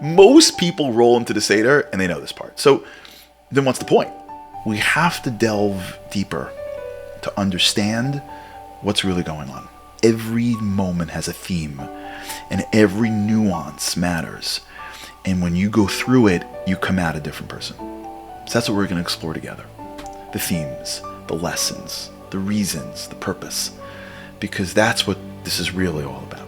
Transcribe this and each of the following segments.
Most people roll into the Seder and they know this part. So then what's the point? We have to delve deeper to understand what's really going on. Every moment has a theme and every nuance matters. And when you go through it, you come out a different person. So that's what we're going to explore together. The themes, the lessons, the reasons, the purpose. Because that's what this is really all about.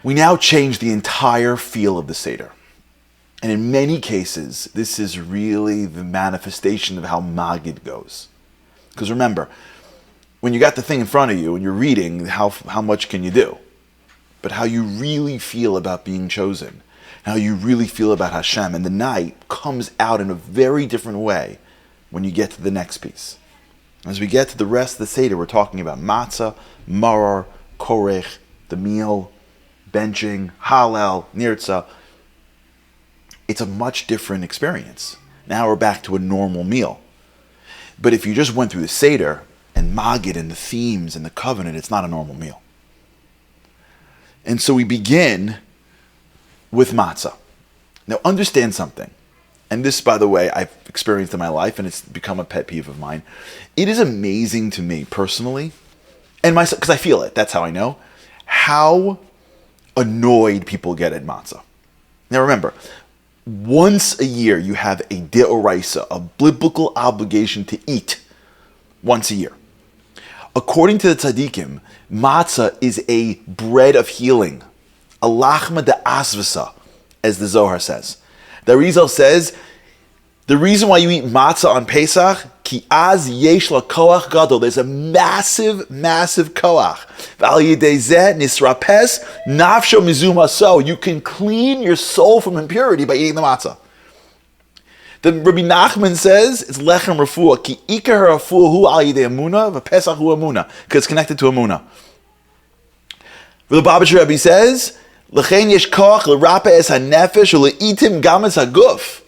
We now change the entire feel of the Seder. And in many cases, this is really the manifestation of how Maggid goes. Because remember, when you got the thing in front of you and you're reading, how much can you do? But how you really feel about being chosen, how you really feel about Hashem, and the night comes out in a very different way when you get to the next piece. As we get to the rest of the Seder, we're talking about matzah, maror, korech, the meal, benching, hallel, nirtzah. It's a much different experience. Now we're back to a normal meal. But if you just went through the Seder and Maggid and the themes and the covenant, it's not a normal meal. And so we begin with matzah. Now understand something. And this, by the way, I've experienced in my life and it's become a pet peeve of mine. It is amazing to me personally, and myself, because I feel it, that's how I know, how annoyed people get at matzah. Now remember, once a year you have a deoraisa, a biblical obligation to eat once a year. According to the tzadikim, matzah is a bread of healing, a lachma de asvasa, as the Zohar says. The Rizal says, the reason why you eat matzah on Pesach, ki az yesh la koach gadol. There's a massive, massive koach. V'al yidei zeh nisrapes nafsho mizuma so. You can clean your soul from impurity by eating the matzah. Then Rabbi Nachman says, it's lechem refuah, ki ikar refuah hu al yidei emunah, v'pesach hu emunah, because it's connected to emunah. The Lubavitcher Rebbe says, l'chein yesh koach l'rape es hanefesh u'le'itim gam es haguf.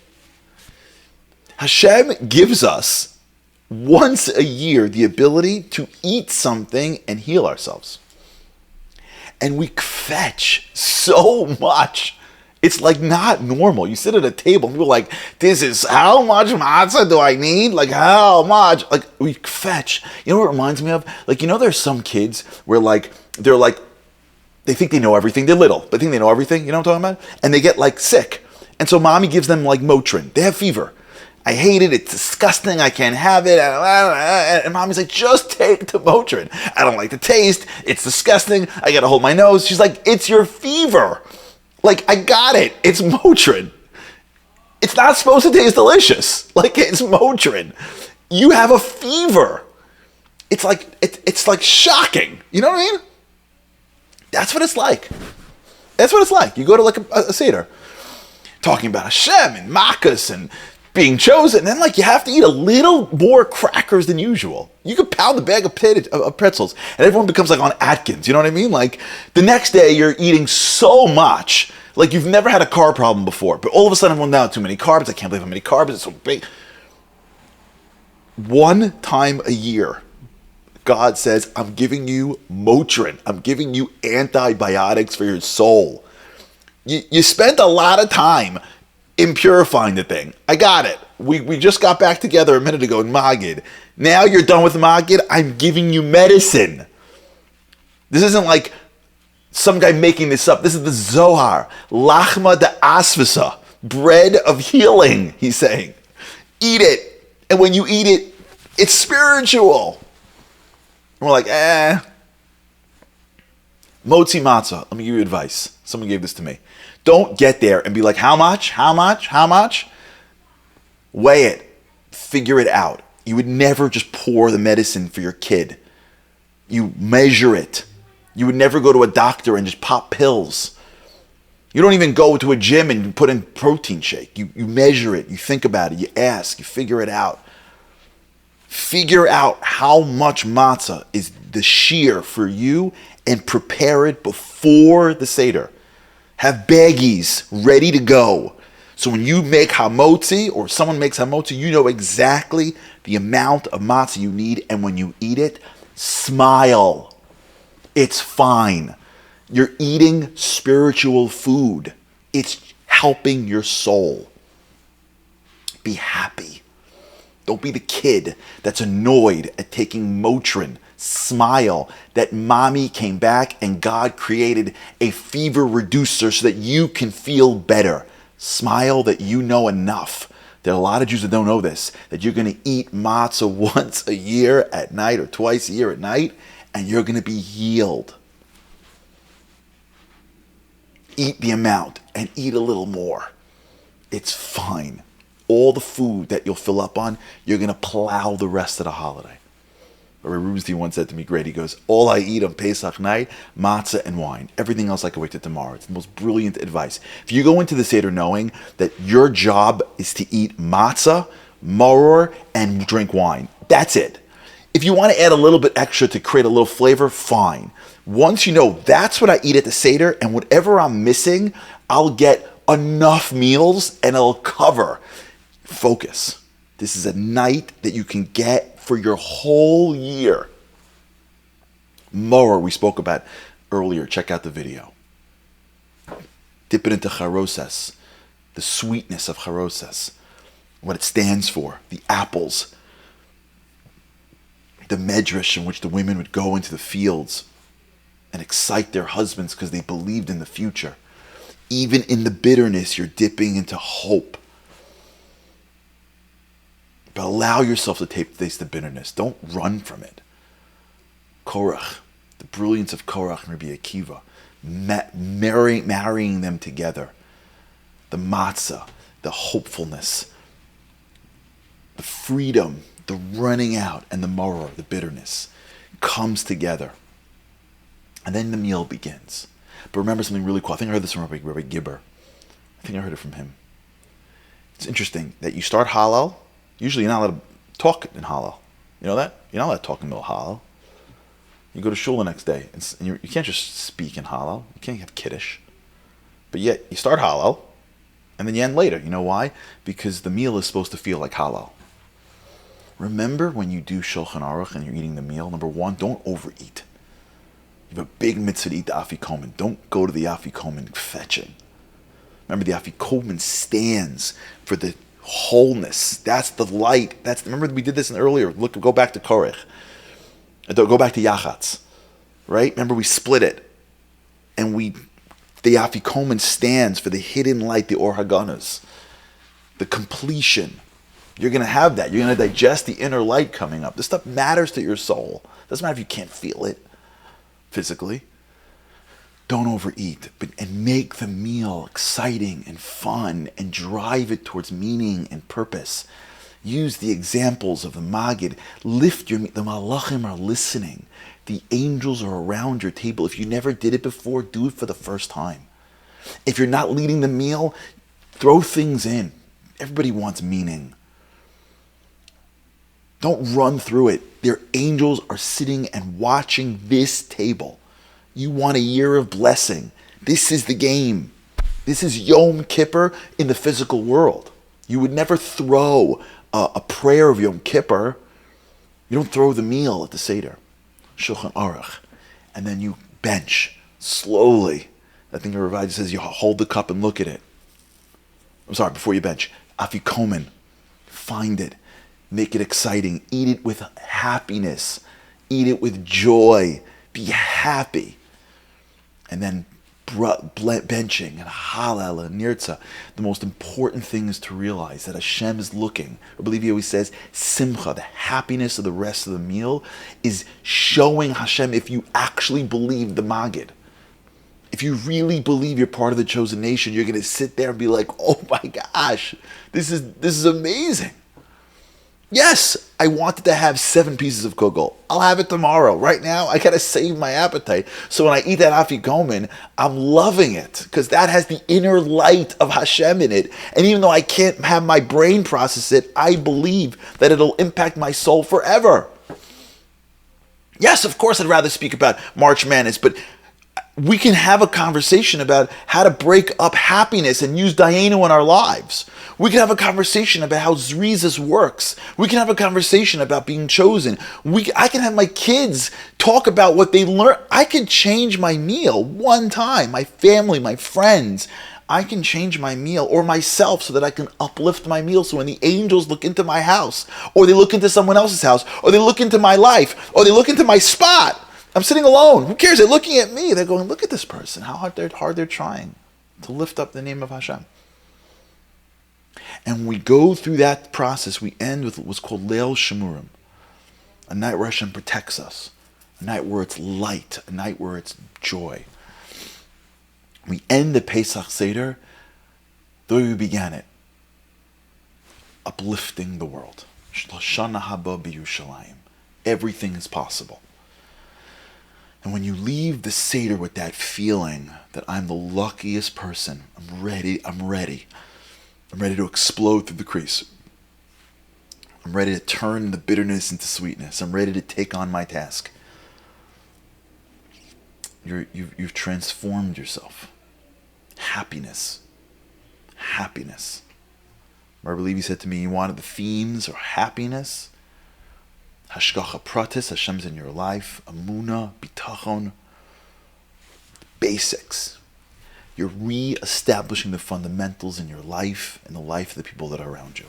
Hashem gives us once a year the ability to eat something and heal ourselves. And we fetch so much. It's like not normal. You sit at a table and people are like, this is how much matzah do I need? Like how much? Like we fetch. You know what it reminds me of? Like, you know, there's some kids where they think they know everything. They're little, but they think they know everything. You know what I'm talking about? And they get like sick. And so mommy gives them like Motrin. They have fever. I hate it. It's disgusting. I can't have it. And mommy's like, just take the Motrin. I don't like the taste. It's disgusting. I got to hold my nose. She's like, it's your fever. Like, I got it. It's Motrin. It's not supposed to taste delicious. Like, it's Motrin. You have a fever. It's like shocking. You know what I mean? That's what it's like. That's what it's like. You go to like a Seder, talking about Hashem and Makkos and being chosen, and then like you have to eat a little more crackers than usual. You could pound the bag of pretzels, and everyone becomes like on Atkins. You know what I mean? Like the next day you're eating so much, like you've never had a carb problem before, but all of a sudden everyone now too many carbs. I can't believe how many carbs. It's so big. One time a year, God says, I'm giving you Motrin. I'm giving you antibiotics for your soul. You spent a lot of time impurifying the thing. I got it. We just got back together a minute ago in Maggid. Now you're done with Maggid. I'm giving you medicine. This isn't like some guy making this up. This is the Zohar. Lachma de asvasa. Bread of healing, he's saying. Eat it. And when you eat it, it's spiritual. And we're like, Motzi matzah. Let me give you advice. Someone gave this to me. Don't get there and be like, how much? How much? How much? Weigh it. Figure it out. You would never just pour the medicine for your kid. You measure it. You would never go to a doctor and just pop pills. You don't even go to a gym and put in protein shake. You measure it. You think about it. You ask. You figure it out. Figure out how much matzah is the shear for you and prepare it before the Seder. Have baggies ready to go. So when you make hamotzi or someone makes hamotzi, you know exactly the amount of matzah you need. And when you eat it, smile. It's fine. You're eating spiritual food. It's helping your soul. Be happy. Don't be the kid that's annoyed at taking Motrin. Smile that mommy came back and God created a fever reducer so that you can feel better. Smile that you know enough. There are a lot of Jews that don't know this, that you're going to eat matzah once a year at night or twice a year at night, and you're going to be healed. Eat the amount and eat a little more. It's fine. All the food that you'll fill up on, you're going to plow the rest of the holiday. Rabbi Rubenstein once said to me, great, he goes, all I eat on Pesach night, matzah and wine. Everything else I can wait till tomorrow. It's the most brilliant advice. If you go into the Seder knowing that your job is to eat matzah, maror, and drink wine, that's it. If you want to add a little bit extra to create a little flavor, fine. Once you know that's what I eat at the Seder, and whatever I'm missing, I'll get enough meals and it'll cover. Focus. This is a night that you can get for your whole year. Maror, we spoke about earlier. Check out the video. Dip it into charoses, the sweetness of charoses, what it stands for, the apples, the medrash in which the women would go into the fields and excite their husbands because they believed in the future. Even in the bitterness, you're dipping into hope. But allow yourself to taste the bitterness. Don't run from it. Korach, the brilliance of Korach and Rabbi Akiva, marrying them together. The matzah, the hopefulness, the freedom, the running out, and the maror, the bitterness, comes together. And then the meal begins. But remember something really cool. I think I heard this from Rabbi Gibber. I think I heard it from him. It's interesting that you start Hallel. Usually you're not allowed to talk in Hallel. You know that? You're not allowed to talk in the middle of Hallel. You go to shul the next day, and you can't just speak in Hallel. You can't have Kiddush. But yet, you start Hallel, and then you end later. You know why? Because the meal is supposed to feel like Hallel. Remember when you do Shulchan Aruch and you're eating the meal, number one, don't overeat. You have a big mitzvah to eat the afikomen. Don't go to the afikomen fetching. Remember, the afikomen stands for the wholeness. That's the light. Remember we did this earlier. Go back to Korach. Go back to Yachatz. Right? Remember we split it. And the afikomen stands for the hidden light, the Or Haggadahs. The completion. You're going to have that. You're going to digest the inner light coming up. This stuff matters to your soul. Doesn't matter if you can't feel it physically. Don't overeat, and make the meal exciting and fun and drive it towards meaning and purpose. Use the examples of the Maggid. Lift the malachim are listening. The angels are around your table. If you never did it before, do it for the first time. If you're not leading the meal, throw things in. Everybody wants meaning. Don't run through it. Their angels are sitting and watching this table. You want a year of blessing. This is the game. This is Yom Kippur in the physical world. You would never throw a prayer of Yom Kippur. You don't throw the meal at the Seder. Shulchan Aruch. And then you bench slowly. I think the Ravadi says you hold the cup and look at it. I'm sorry, before you bench. Afikomen. Find it. Make it exciting. Eat it with happiness. Eat it with joy. Be happy. And then benching and Hallel and Nirtzah. The most important thing is to realize that Hashem is looking. I believe he always says, Simcha, the happiness of the rest of the meal, is showing Hashem if you actually believe the Maggid. If you really believe you're part of the chosen nation, you're going to sit there and be like, oh my gosh, this is amazing. Yes, I wanted to have 7 pieces of kugel. I'll have it tomorrow. Right now, I got to save my appetite. So when I eat that afikomen, I'm loving it because that has the inner light of Hashem in it. And even though I can't have my brain process it, I believe that it'll impact my soul forever. Yes, of course, I'd rather speak about March Madness, but We can have a conversation about how to break up happiness and use Dayenu in our lives. We can have a conversation about how Zrizas works. We can have a conversation about being chosen. I can have my kids talk about what they learn. I can change my meal one time, my family, my friends. I can change my meal or myself so that I can uplift my meal. So when the angels look into my house, or they look into someone else's house, or they look into my life, or they look into my spot, I'm sitting alone. Who cares? They're looking at me. They're going, look at this person. How hard they're trying to lift up the name of Hashem. And we go through that process. We end with what's called Leil Shemurim, a night where Hashem protects us, a night where it's light, a night where it's joy. We end the Pesach Seder the way we began it, uplifting the world. Shana haba b'Yushalayim. Everything is possible. And when you leave the Seder with that feeling that I'm the luckiest person, I'm ready to explode through the crease. I'm ready to turn the bitterness into sweetness. I'm ready to take on my task. You've transformed yourself. Happiness. Rabbi Levi said to me, you wanted the themes or happiness, Hashgacha pratis, Hashem's in your life, emunah, bitachon, basics. You're re-establishing the fundamentals in your life and the life of the people that are around you.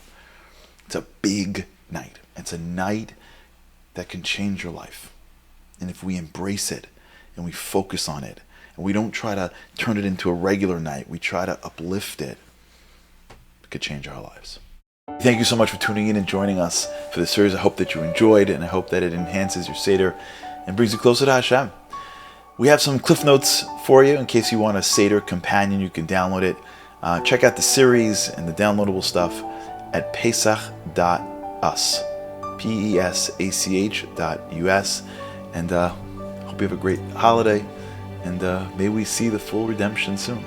It's a big night. It's a night that can change your life. And if we embrace it and we focus on it, and we don't try to turn it into a regular night, we try to uplift it, it could change our lives. Thank you so much for tuning in and joining us for this series. I hope that you enjoyed, and I hope that it enhances your Seder and brings you closer to Hashem. We have some cliff notes for you in case you want a Seder companion. You can download it. Check out the series and the downloadable stuff at pesach.us, pesach.us, and hope you have a great holiday, and may we see the full redemption soon.